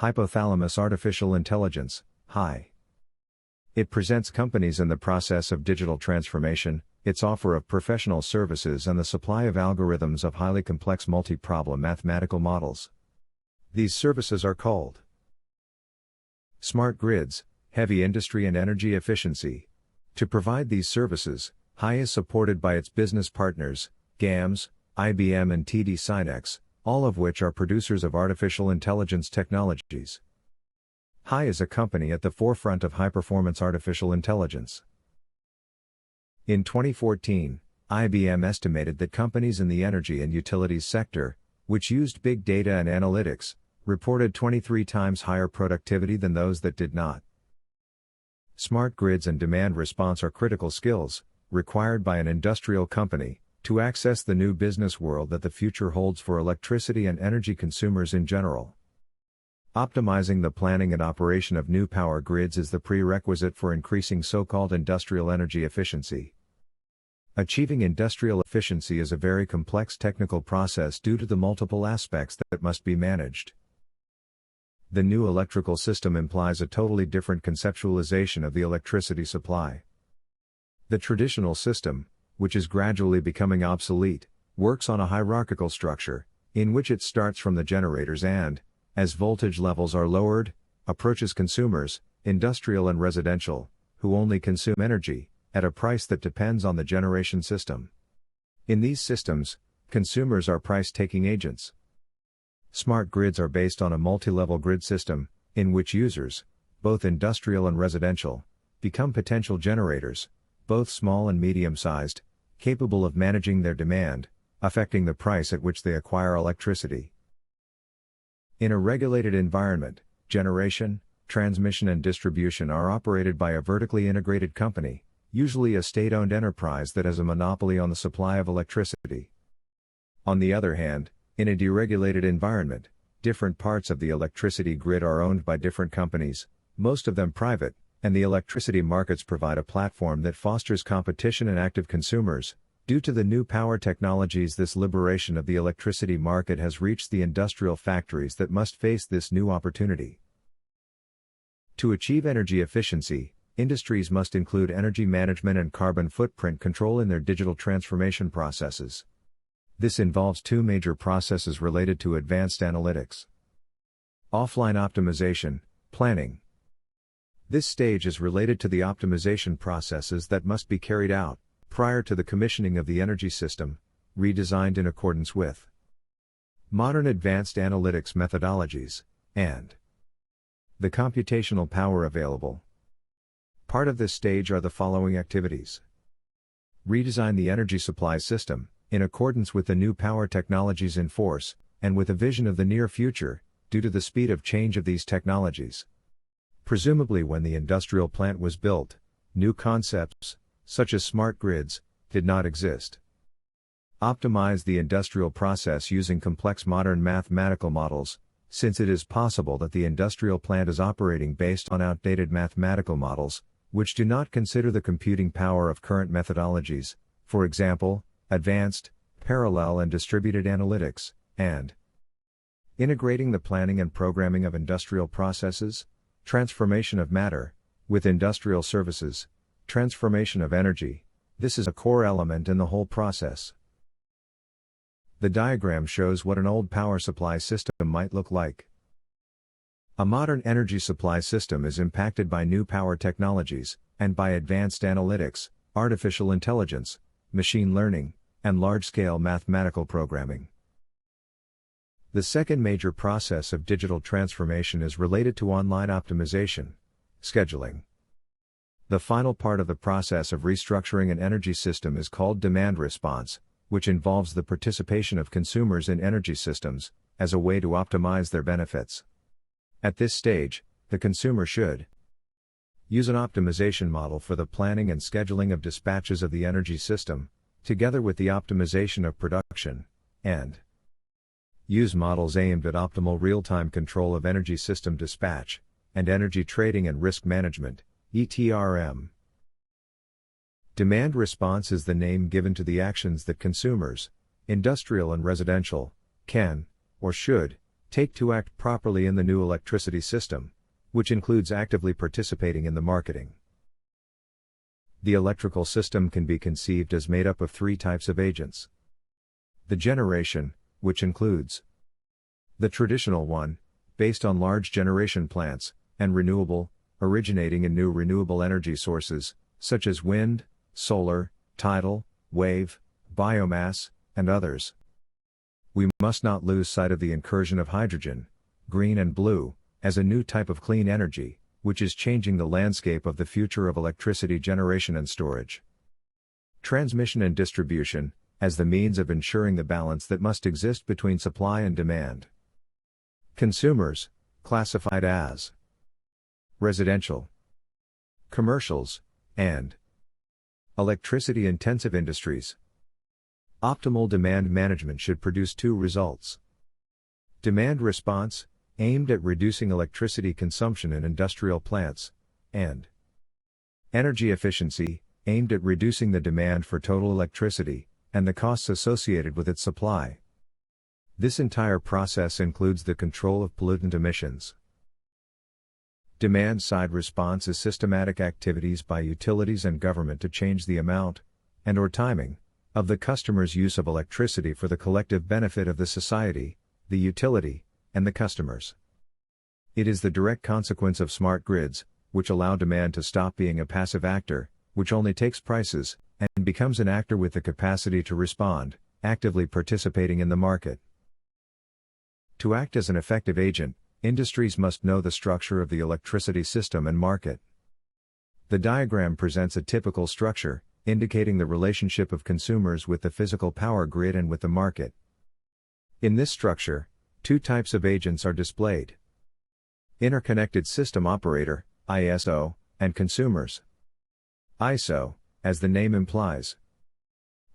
Hypothalamus Artificial Intelligence, HI. It presents companies in the process of digital transformation, its offer of professional services and the supply of algorithms of highly complex multi-problem mathematical models. These services are called smart grids, heavy industry and energy efficiency. To provide these services, HI is supported by its business partners, GAMS, IBM and TD SYNNEX, all of which are producers of artificial intelligence technologies. HI is a company at the forefront of high-performance artificial intelligence. In 2014, IBM estimated that companies in the energy and utilities sector, which used big data and analytics, reported 23 times higher productivity than those that did not. Smart grids and demand response are critical skills, required by an industrial company, to access the new business world that the future holds for electricity and energy consumers in general. Optimizing the planning and operation of new power grids is the prerequisite for increasing so-called industrial energy efficiency. Achieving industrial efficiency is a very complex technical process due to the multiple aspects that must be managed. The new electrical system implies a totally different conceptualization of the electricity supply. The traditional system, which is gradually becoming obsolete, works on a hierarchical structure, in which it starts from the generators and, as voltage levels are lowered, approaches consumers, industrial and residential, who only consume energy, at a price that depends on the generation system. In these systems, consumers are price-taking agents. Smart grids are based on a multi-level grid system, in which users, both industrial and residential, become potential generators, both small and medium-sized, capable of managing their demand, affecting the price at which they acquire electricity. In a regulated environment, generation, transmission and distribution are operated by a vertically integrated company, usually a state-owned enterprise that has a monopoly on the supply of electricity. On the other hand, in a deregulated environment, different parts of the electricity grid are owned by different companies, most of them private, and the electricity markets provide a platform that fosters competition and active consumers. Due to the new power technologies, this liberation of the electricity market has reached the industrial factories that must face this new opportunity. To achieve energy efficiency, industries must include energy management and carbon footprint control in their digital transformation processes. This involves two major processes related to advanced analytics. Offline optimization, planning. This stage is related to the optimization processes that must be carried out prior to the commissioning of the energy system, redesigned in accordance with modern advanced analytics methodologies, and the computational power available. Part of this stage are the following activities. Redesign the energy supply system, in accordance with the new power technologies in force, and with a vision of the near future, due to the speed of change of these technologies. Presumably when the industrial plant was built, new concepts, such as smart grids, did not exist. Optimize the industrial process using complex modern mathematical models, since it is possible that the industrial plant is operating based on outdated mathematical models, which do not consider the computing power of current methodologies, for example, advanced, parallel and distributed analytics, and integrating the planning and programming of industrial processes, transformation of matter, with industrial services, transformation of energy. This is a core element in the whole process. The diagram shows what an old power supply system might look like. A modern energy supply system is impacted by new power technologies, and by advanced analytics, artificial intelligence, machine learning, and large-scale mathematical programming. The second major process of digital transformation is related to online optimization, scheduling. The final part of the process of restructuring an energy system is called demand response, which involves the participation of consumers in energy systems, as a way to optimize their benefits. At this stage, the consumer should use an optimization model for the planning and scheduling of dispatches of the energy system, together with the optimization of production, and use models aimed at optimal real-time control of energy system dispatch, and energy trading and risk management, ETRM. Demand response is the name given to the actions that consumers, industrial and residential, can, or should, take to act properly in the new electricity system, which includes actively participating in the marketing. The electrical system can be conceived as made up of three types of agents. The generation, which includes the traditional one, based on large generation plants, and renewable, originating in new renewable energy sources, such as wind, solar, tidal, wave, biomass, and others. We must not lose sight of the incursion of hydrogen, green and blue, as a new type of clean energy, which is changing the landscape of the future of electricity generation and storage. Transmission and distribution, as the means of ensuring the balance that must exist between supply and demand. Consumers, classified as residential, commercials, and electricity-intensive industries. Optimal demand management should produce two results. Demand response, aimed at reducing electricity consumption in industrial plants, and energy efficiency, aimed at reducing the demand for total electricity, and the costs associated with its supply. This entire process includes the control of pollutant emissions. Demand-side response is systematic activities by utilities and government to change the amount, and/or timing, of the customer's use of electricity for the collective benefit of the society, the utility, and the customers. It is the direct consequence of smart grids, which allow demand to stop being a passive actor, which only takes prices, and becomes an actor with the capacity to respond, actively participating in the market. To act as an effective agent, industries must know the structure of the electricity system and market. The diagram presents a typical structure, indicating the relationship of consumers with the physical power grid and with the market. In this structure, two types of agents are displayed: interconnected system operator, ISO, and consumers. ISO, as the name implies,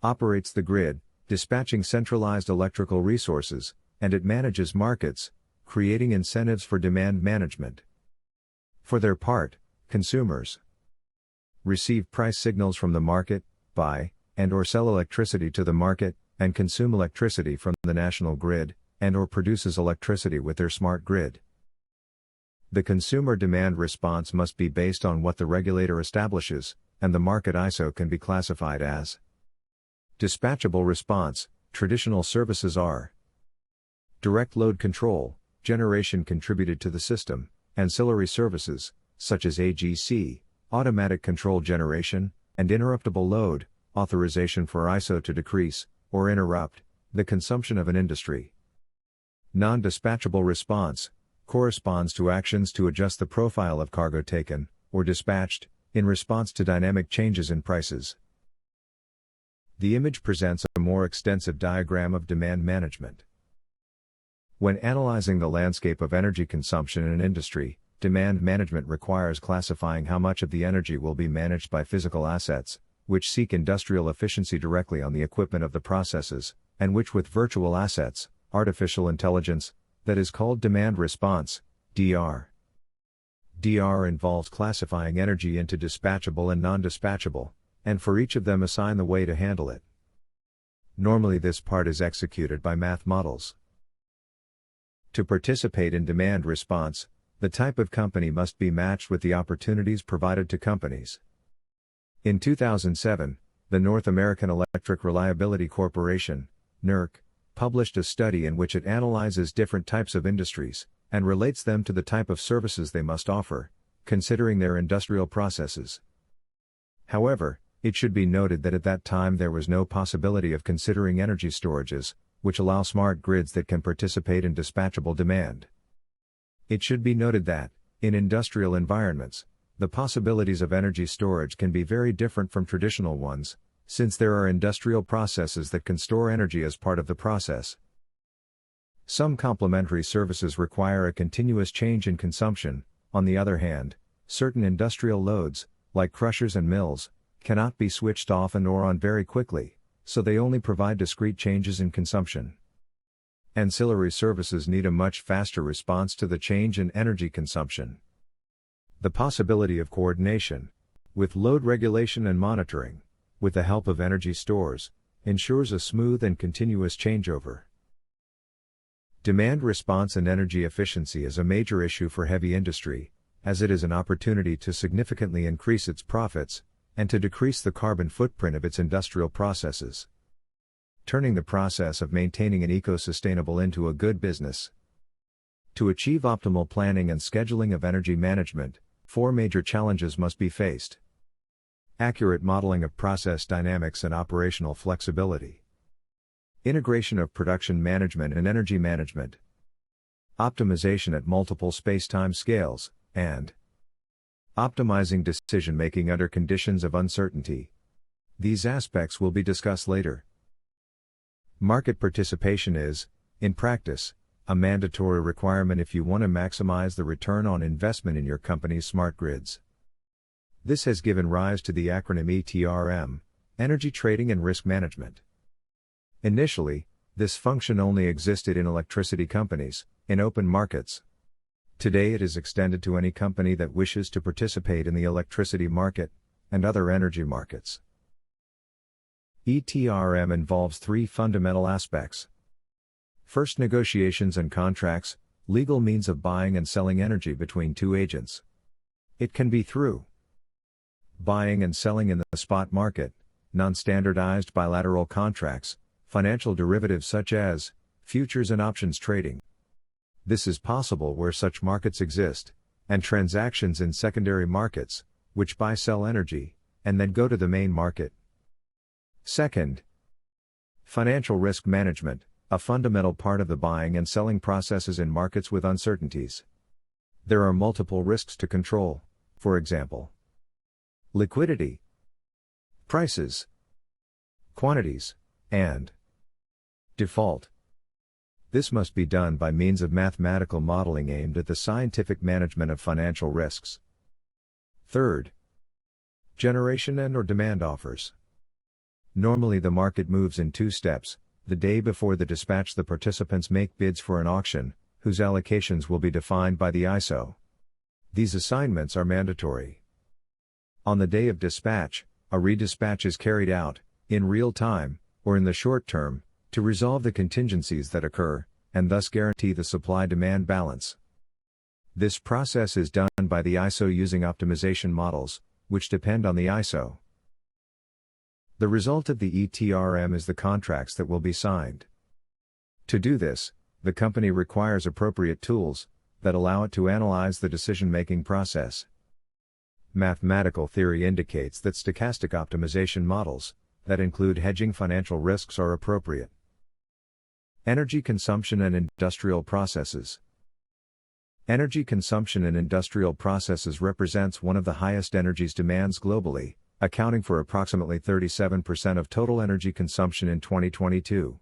operates the grid, dispatching centralized electrical resources, and it manages markets, creating incentives for demand management. For their part, consumers receive price signals from the market, buy, and/or sell electricity to the market, and consume electricity from the national grid, and/or produces electricity with their smart grid. The consumer demand response must be based on what the regulator establishes, and the market ISO can be classified as dispatchable response. Traditional services are direct load control, generation contributed to the system, ancillary services, such as AGC, automatic control generation, and interruptible load, authorization for ISO to decrease, or interrupt, the consumption of an industry. Non-dispatchable response corresponds to actions to adjust the profile of cargo taken, or dispatched, in response to dynamic changes in prices. The image presents a more extensive diagram of demand management. When analyzing the landscape of energy consumption in an industry, demand management requires classifying how much of the energy will be managed by physical assets, which seek industrial efficiency directly on the equipment of the processes, and which with virtual assets, artificial intelligence, that is called demand response, DR. DR involves classifying energy into dispatchable and non-dispatchable, and for each of them assign the way to handle it. Normally this part is executed by math models. To participate in demand response, the type of company must be matched with the opportunities provided to companies. In 2007, the North American Electric Reliability Corporation, NERC, published a study in which it analyzes different types of industries, and relates them to the type of services they must offer, considering their industrial processes. However, it should be noted that at that time there was no possibility of considering energy storages, which allow smart grids that can participate in dispatchable demand. It should be noted that, in industrial environments, the possibilities of energy storage can be very different from traditional ones, since there are industrial processes that can store energy as part of the process. Some complementary services require a continuous change in consumption. On the other hand, certain industrial loads, like crushers and mills, cannot be switched off and/or on very quickly, so they only provide discrete changes in consumption. Ancillary services need a much faster response to the change in energy consumption. The possibility of coordination, with load regulation and monitoring, with the help of energy stores, ensures a smooth and continuous changeover. Demand response and energy efficiency is a major issue for heavy industry, as it is an opportunity to significantly increase its profits and to decrease the carbon footprint of its industrial processes. Turning the process of maintaining an eco-sustainable into a good business. To achieve optimal planning and scheduling of energy management, 4 major challenges must be faced. Accurate modeling of process dynamics and operational flexibility. Integration of production management and energy management. Optimization at multiple space-time scales, and optimizing decision-making under conditions of uncertainty. These aspects will be discussed later. Market participation is, in practice, a mandatory requirement if you want to maximize the return on investment in your company's smart grids. This has given rise to the acronym ETRM, Energy Trading and Risk Management. Initially, this function only existed in electricity companies, in open markets. Today it is extended to any company that wishes to participate in the electricity market and other energy markets. ETRM involves 3 fundamental aspects. First, negotiations and contracts, legal means of buying and selling energy between 2 agents. It can be through buying and selling in the spot market, non-standardized bilateral contracts, financial derivatives such as futures and options trading. This is possible where such markets exist, and transactions in secondary markets, which buy-sell energy, and then go to the main market. Second, financial risk management, a fundamental part of the buying and selling processes in markets with uncertainties. There are multiple risks to control, for example, liquidity, prices, quantities, and default. This must be done by means of mathematical modeling aimed at the scientific management of financial risks. Third, generation and/or demand offers. Normally the market moves in 2 steps. The day before the dispatch, the participants make bids for an auction, whose allocations will be defined by the ISO. These assignments are mandatory. On the day of dispatch, a redispatch is carried out, in real time, or in the short term, to resolve the contingencies that occur, and thus guarantee the supply-demand balance. This process is done by the ISO using optimization models, which depend on the ISO. The result of the ETRM is the contracts that will be signed. To do this, the company requires appropriate tools that allow it to analyze the decision-making process. Mathematical theory indicates that stochastic optimization models that include hedging financial risks are appropriate. Energy consumption and industrial processes. Energy consumption in industrial processes represents one of the highest energy demands globally, accounting for approximately 37% of total energy consumption in 2022.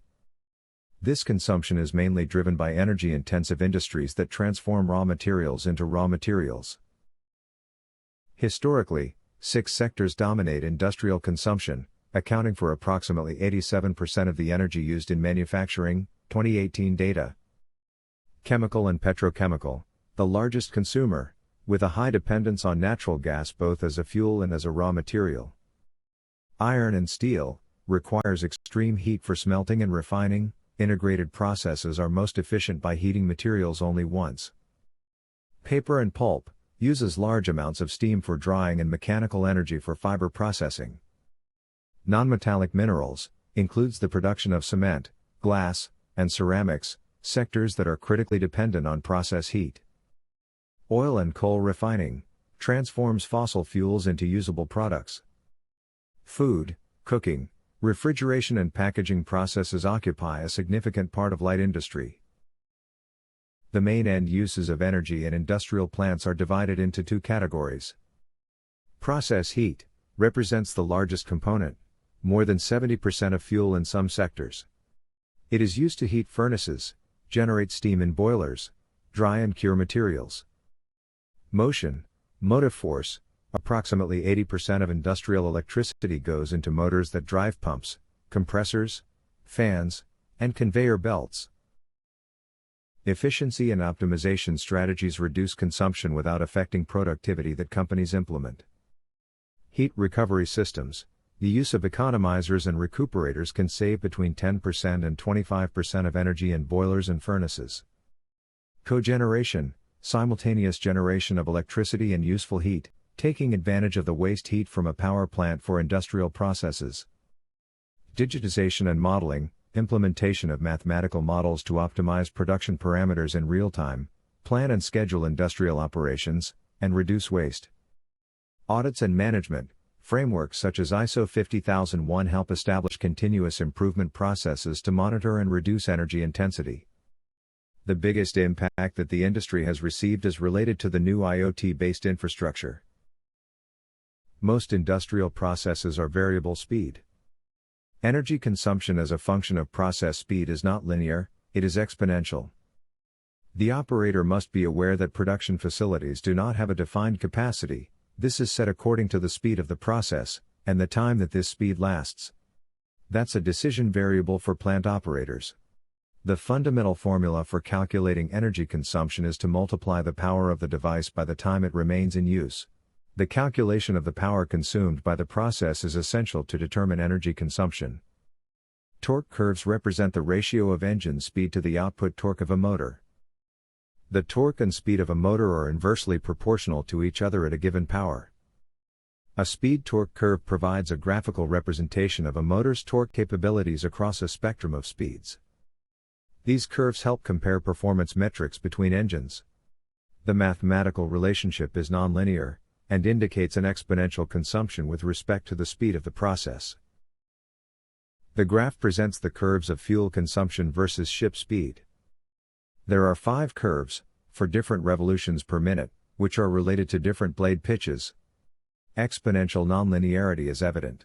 This consumption is mainly driven by energy-intensive industries that transform raw materials into raw materials. Historically, 6 sectors dominate industrial consumption, accounting for approximately 87% of the energy used in manufacturing, 2018 data. Chemical and petrochemical, the largest consumer, with a high dependence on natural gas both as a fuel and as a raw material. Iron and steel, requires extreme heat for smelting and refining. Integrated processes are most efficient by heating materials only once. Paper and pulp, uses large amounts of steam for drying and mechanical energy for fiber processing. Non-metallic minerals, includes the production of cement, glass, and ceramics, sectors that are critically dependent on process heat. Oil and coal refining, transforms fossil fuels into usable products. Food, cooking, refrigeration and packaging processes occupy a significant part of light industry. The main end uses of energy in industrial plants are divided into 2 categories. Process heat, represents the largest component, more than 70% of fuel in some sectors. It is used to heat furnaces, generate steam in boilers, dry and cure materials. Motion, motive force, approximately 80% of industrial electricity goes into motors that drive pumps, compressors, fans, and conveyor belts. Efficiency and optimization strategies reduce consumption without affecting productivity that companies implement. Heat recovery systems, The use of economizers and recuperators can save between 10% and 25% of energy in boilers and furnaces. Cogeneration, simultaneous generation of electricity and useful heat, taking advantage of the waste heat from a power plant for industrial processes. Digitization and modeling, implementation of mathematical models to optimize production parameters in real time, plan and schedule industrial operations, and reduce waste. Audits and management, frameworks such as ISO 50001 help establish continuous improvement processes to monitor and reduce energy intensity. The biggest impact that the industry has received is related to the new IoT-based infrastructure. Most industrial processes are variable speed. Energy consumption as a function of process speed is not linear, it is exponential. The operator must be aware that production facilities do not have a defined capacity. This is set according to the speed of the process, and the time that this speed lasts. That's a decision variable for plant operators. The fundamental formula for calculating energy consumption is to multiply the power of the device by the time it remains in use. The calculation of the power consumed by the process is essential to determine energy consumption. Torque curves represent the ratio of engine speed to the output torque of a motor. The torque and speed of a motor are inversely proportional to each other at a given power. A speed-torque curve provides a graphical representation of a motor's torque capabilities across a spectrum of speeds. These curves help compare performance metrics between engines. The mathematical relationship is nonlinear, and indicates an exponential consumption with respect to the speed of the process. The graph presents the curves of fuel consumption versus ship speed. There are 5 curves, for different revolutions per minute, which are related to different blade pitches. Exponential nonlinearity is evident.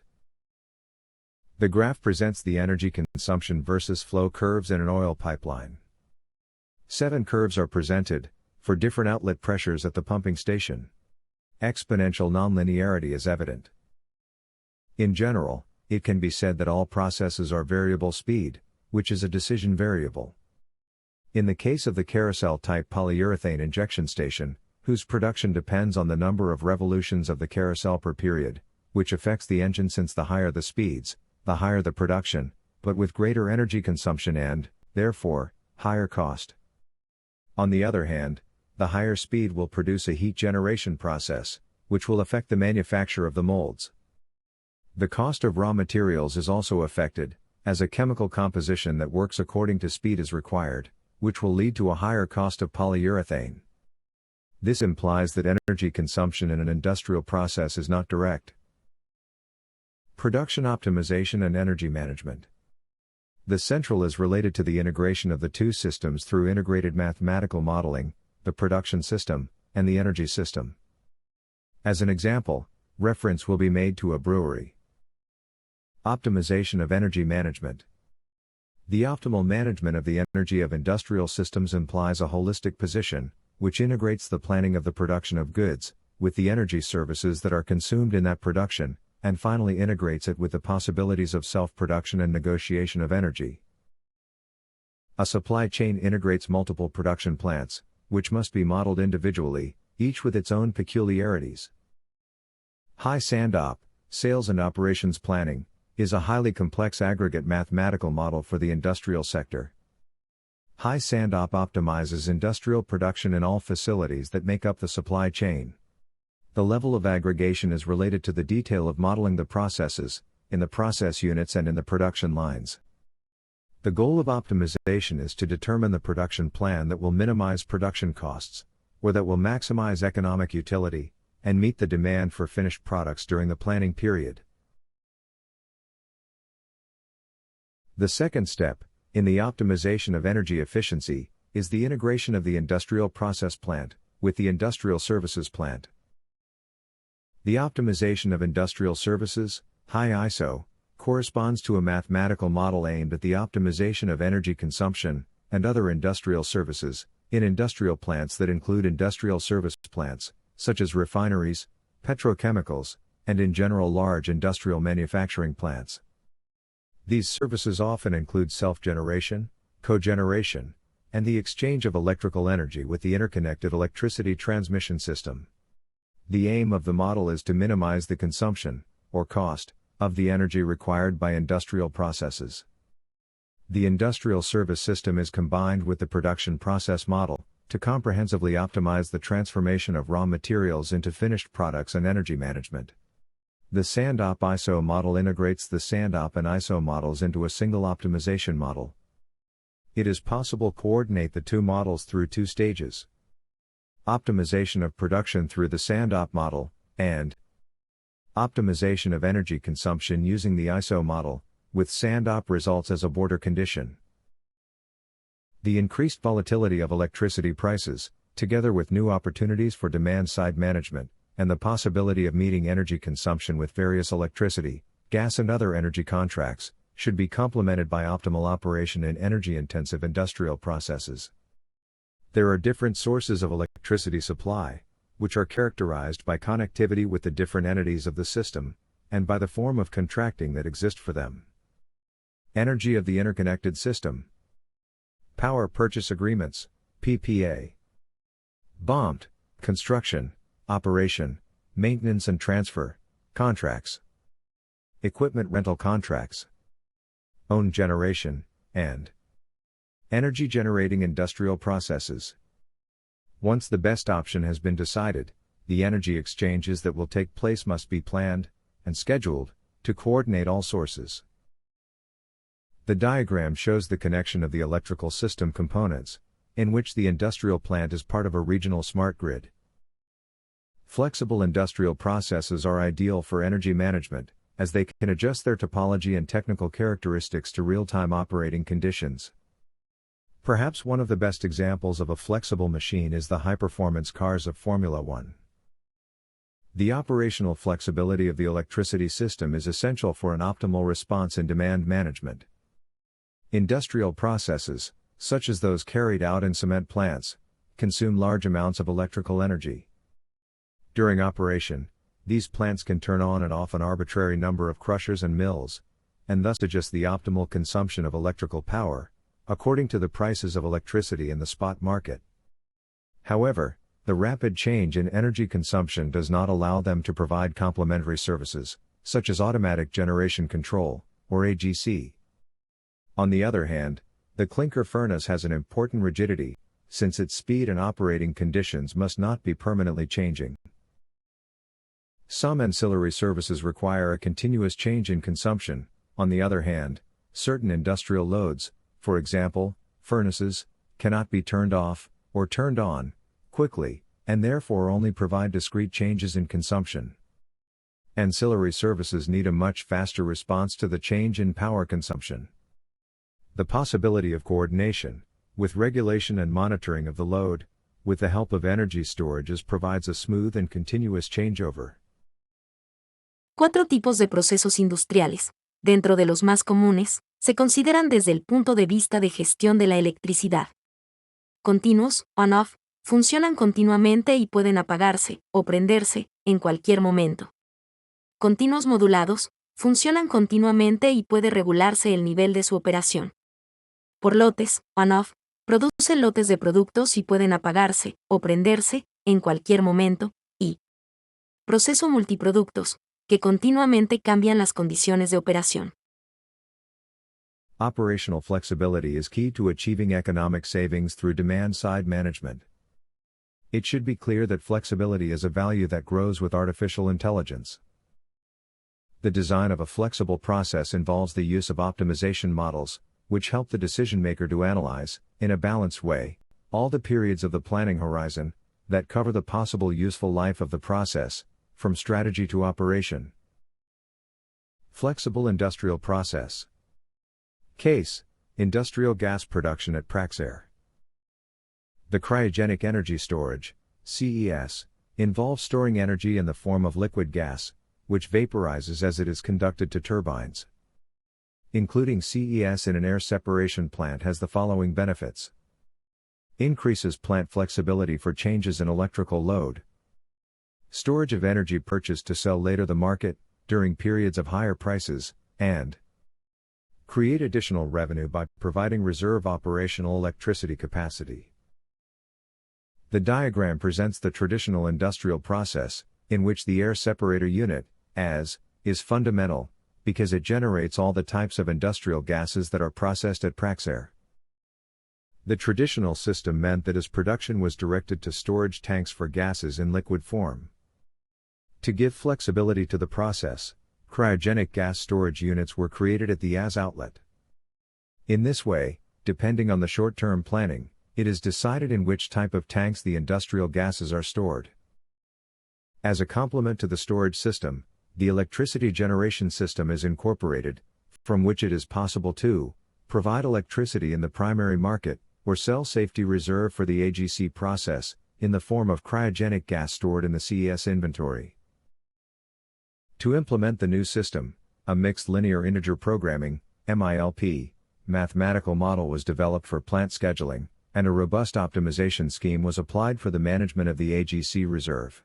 The graph presents the energy consumption versus flow curves in an oil pipeline. 7 curves are presented, for different outlet pressures at the pumping station. Exponential nonlinearity is evident. In general, it can be said that all processes are variable speed, which is a decision variable. In the case of the carousel-type polyurethane injection station, whose production depends on the number of revolutions of the carousel per period, which affects the engine since the higher the speeds, the higher the production, but with greater energy consumption and, therefore, higher cost. On the other hand, the higher speed will produce a heat generation process, which will affect the manufacture of the molds. The cost of raw materials is also affected, as a chemical composition that works according to speed is required, which will lead to a higher cost of polyurethane. This implies that energy consumption in an industrial process is not direct. Production optimization and energy management. The central is related to the integration of the two systems through integrated mathematical modeling, the production system, and the energy system. As an example, reference will be made to a brewery. Optimization of energy management. The optimal management of the energy of industrial systems implies a holistic position, which integrates the planning of the production of goods, with the energy services that are consumed in that production, and finally integrates it with the possibilities of self-production and negotiation of energy. A supply chain integrates multiple production plants, which must be modeled individually, each with its own peculiarities. High SANDOP, Sales and Operations Planning, is a highly complex aggregate mathematical model for the industrial sector. High SANDOP optimizes industrial production in all facilities that make up the supply chain. The level of aggregation is related to the detail of modeling the processes, in the process units and in the production lines. The goal of optimization is to determine the production plan that will minimize production costs, or that will maximize economic utility, and meet the demand for finished products during the planning period. The second step, in the optimization of energy efficiency, is the integration of the industrial process plant with the industrial services plant. The optimization of industrial services, high ISO, corresponds to a mathematical model aimed at the optimization of energy consumption and other industrial services in industrial plants that include industrial service plants, such as refineries, petrochemicals, and in general large industrial manufacturing plants. These services often include self-generation, cogeneration, and the exchange of electrical energy with the interconnected electricity transmission system. The aim of the model is to minimize the consumption, or cost, of the energy required by industrial processes. The industrial service system is combined with the production process model to comprehensively optimize the transformation of raw materials into finished products and energy management. The SANDOP ISO model integrates the SANDOP and ISO models into a single optimization model. It is possible to coordinate the two models through two stages: optimization of production through the SANDOP model, and optimization of energy consumption using the ISO model, with SANDOP results as a border condition. The increased volatility of electricity prices, together with new opportunities for demand-side management, and the possibility of meeting energy consumption with various electricity, gas and other energy contracts, should be complemented by optimal operation in energy-intensive industrial processes. There are different sources of electricity supply, which are characterized by connectivity with the different entities of the system, and by the form of contracting that exist for them. Energy of the interconnected system. Power purchase agreements, PPA. BOMT, construction, operation, maintenance and transfer, contracts. Equipment rental contracts. Own generation, and energy generating industrial processes. Once the best option has been decided, the energy exchanges that will take place must be planned and scheduled to coordinate all sources. The diagram shows the connection of the electrical system components, in which the industrial plant is part of a regional smart grid. Flexible industrial processes are ideal for energy management, as they can adjust their topology and technical characteristics to real-time operating conditions. Perhaps one of the best examples of a flexible machine is the high-performance cars of Formula One. The operational flexibility of the electricity system is essential for an optimal response in demand management. Industrial processes, such as those carried out in cement plants, consume large amounts of electrical energy. During operation, these plants can turn on and off an arbitrary number of crushers and mills, and thus adjust the optimal consumption of electrical power, according to the prices of electricity in the spot market. However, the rapid change in energy consumption does not allow them to provide complementary services, such as automatic generation control, or AGC. On the other hand, the clinker furnace has an important rigidity, since its speed and operating conditions must not be permanently changing. Some ancillary services require a continuous change in consumption. On the other hand, certain industrial loads, for example, furnaces, cannot be turned off, or turned on, quickly, and therefore only provide discrete changes in consumption. Ancillary services need a much faster response to the change in power consumption. The possibility of coordination, with regulation and monitoring of the load, with the help of energy storages provides a smooth and continuous changeover. 4 tipos de procesos industriales. Dentro de los más comunes, se consideran desde el punto de vista de gestión de la electricidad. Continuos, on-off, funcionan continuamente y pueden apagarse o prenderse en cualquier momento. Continuos modulados, funcionan continuamente y puede regularse el nivel de su operación. Por lotes, on-off, producen lotes de productos y pueden apagarse o prenderse en cualquier momento, y proceso multiproductos, que continuamente cambian las condiciones de operación. Operational flexibility is key to achieving economic savings through demand-side management. It should be clear that flexibility is a value that grows with artificial intelligence. The design of a flexible process involves the use of optimization models, which help the decision-maker to analyze, in a balanced way, all the periods of the planning horizon, that cover the possible useful life of the process, from strategy to operation. Flexible industrial process. Case: industrial gas production at Praxair. The cryogenic energy storage, CES, involves storing energy in the form of liquid gas, which vaporizes as it is conducted to turbines. Including CES in an air separation plant has the following benefits. Increases plant flexibility for changes in electrical load. Storage of energy purchased to sell later the market, during periods of higher prices, and create additional revenue by providing reserve operational electricity capacity. The diagram presents the traditional industrial process, in which the air separator unit, AS, is fundamental, because it generates all the types of industrial gases that are processed at Praxair. The traditional system meant that as production was directed to storage tanks for gases in liquid form. To give flexibility to the process, cryogenic gas storage units were created at the AS outlet. In this way, depending on the short-term planning, it is decided in which type of tanks the industrial gases are stored. As a complement to the storage system, the electricity generation system is incorporated, from which it is possible to provide electricity in the primary market, or sell safety reserve for the AGC process, in the form of cryogenic gas stored in the CES inventory. To implement the new system, a mixed linear integer programming (MILP) mathematical model was developed for plant scheduling, and a robust optimization scheme was applied for the management of the AGC reserve.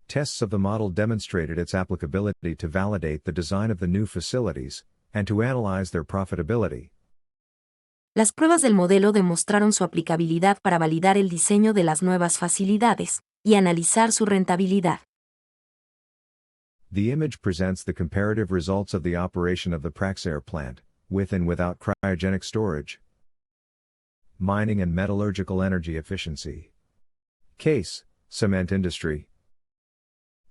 Tests of the model demonstrated its applicability to validate the design of the new facilities, and to analyze their profitability. Las pruebas del modelo demostraron su aplicabilidad para validar el diseño de las nuevas facilidades y analizar su rentabilidad. The image presents the comparative results of the operation of the Praxair plant, with and without cryogenic storage. Mining and metallurgical energy efficiency. Case: cement industry.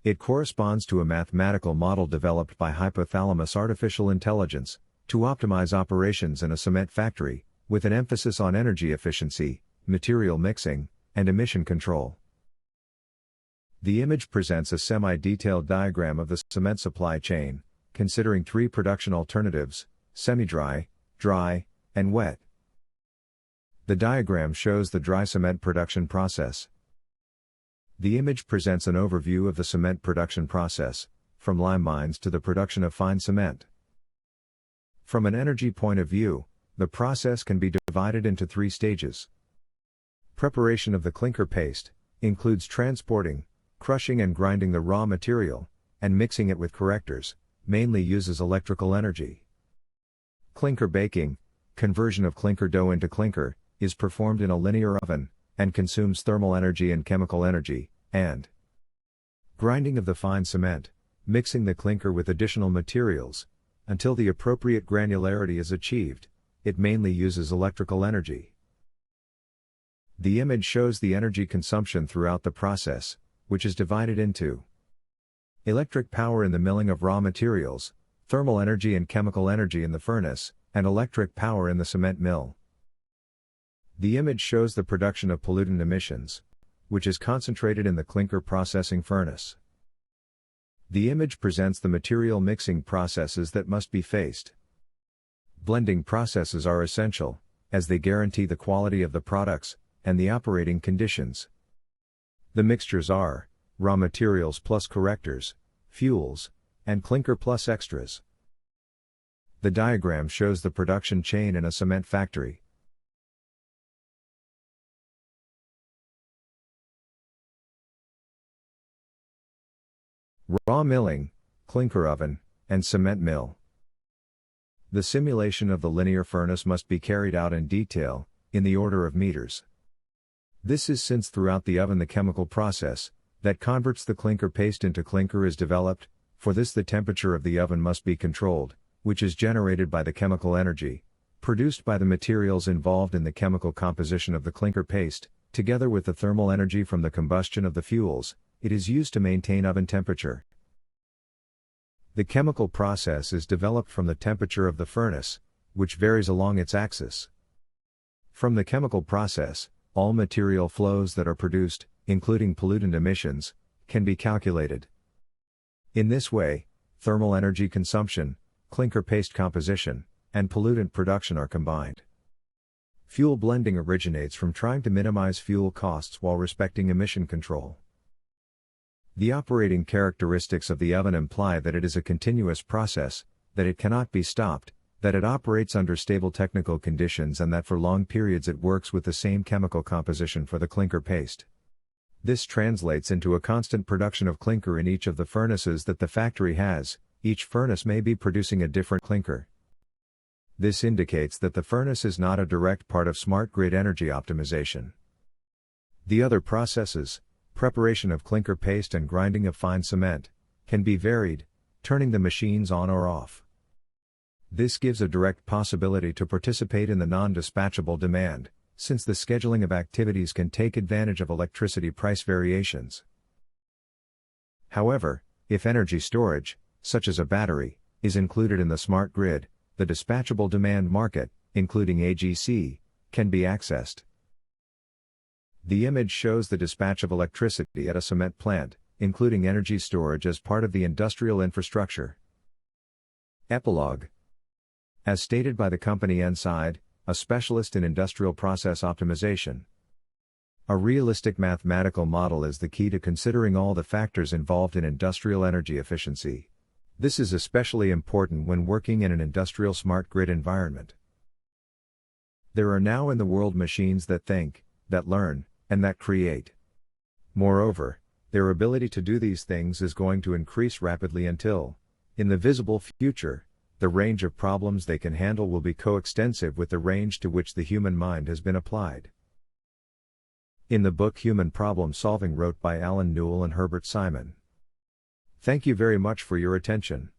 It corresponds to a mathematical model developed by hypothalamus artificial intelligence to optimize operations in a cement factory, with an emphasis on energy efficiency, material mixing, and emission control. The image presents a semi-detailed diagram of the cement supply chain, considering three production alternatives: semi-dry, dry, and wet. The diagram shows the dry cement production process. The image presents an overview of the cement production process, from lime mines to the production of fine cement. From an energy point of view, the process can be divided into three stages. Preparation of the clinker paste includes transporting, crushing and grinding the raw material, and mixing it with correctors, mainly uses electrical energy. Clinker baking, conversion of clinker dough into clinker, is performed in a linear oven, and consumes thermal energy and chemical energy, and grinding of the fine cement, mixing the clinker with additional materials, until the appropriate granularity is achieved. It mainly uses electrical energy. The image shows the energy consumption throughout the process, which is divided into electric power in the milling of raw materials, thermal energy and chemical energy in the furnace, and electric power in the cement mill. The image shows the production of pollutant emissions, which is concentrated in the clinker processing furnace. The image presents the material mixing processes that must be faced. Blending processes are essential, as they guarantee the quality of the products, and the operating conditions. The mixtures are raw materials plus correctors, fuels, and clinker plus extras. The diagram shows the production chain in a cement factory. Raw milling, clinker oven, and cement mill. The simulation of the linear furnace must be carried out in detail, in the order of meters. This is since throughout the oven the chemical process that converts the clinker paste into clinker is developed. For this the temperature of the oven must be controlled, which is generated by the chemical energy produced by the materials involved in the chemical composition of the clinker paste, together with the thermal energy from the combustion of the fuels. It is used to maintain oven temperature. The chemical process is developed from the temperature of the furnace, which varies along its axis. From the chemical process, all material flows that are produced, including pollutant emissions, can be calculated. In this way, thermal energy consumption, clinker paste composition, and pollutant production are combined. Fuel blending originates from trying to minimize fuel costs while respecting emission control. The operating characteristics of the oven imply that it is a continuous process, that it cannot be stopped, that it operates under stable technical conditions, and that for long periods it works with the same chemical composition for the clinker paste. This translates into a constant production of clinker in each of the furnaces that the factory has. Each furnace may be producing a different clinker. This indicates that the furnace is not a direct part of smart grid energy optimization. The other processes, preparation of clinker paste and grinding of fine cement, can be varied, turning the machines on or off. This gives a direct possibility to participate in the non-dispatchable demand, since the scheduling of activities can take advantage of electricity price variations. However, if energy storage, such as a battery, is included in the smart grid, the dispatchable demand market, including AGC, can be accessed. The image shows the dispatch of electricity at a cement plant, including energy storage as part of the industrial infrastructure. Epilogue. As stated by the company Enside, a specialist in industrial process optimization, a realistic mathematical model is the key to considering all the factors involved in industrial energy efficiency. This is especially important when working in an industrial smart grid environment. There are now in the world machines that think, that learn, and that create. Moreover, their ability to do these things is going to increase rapidly until, in the visible future, the range of problems they can handle will be coextensive with the range to which the human mind has been applied. In the book Human Problem Solving, wrote by Alan Newell and Herbert Simon. Thank you very much for your attention.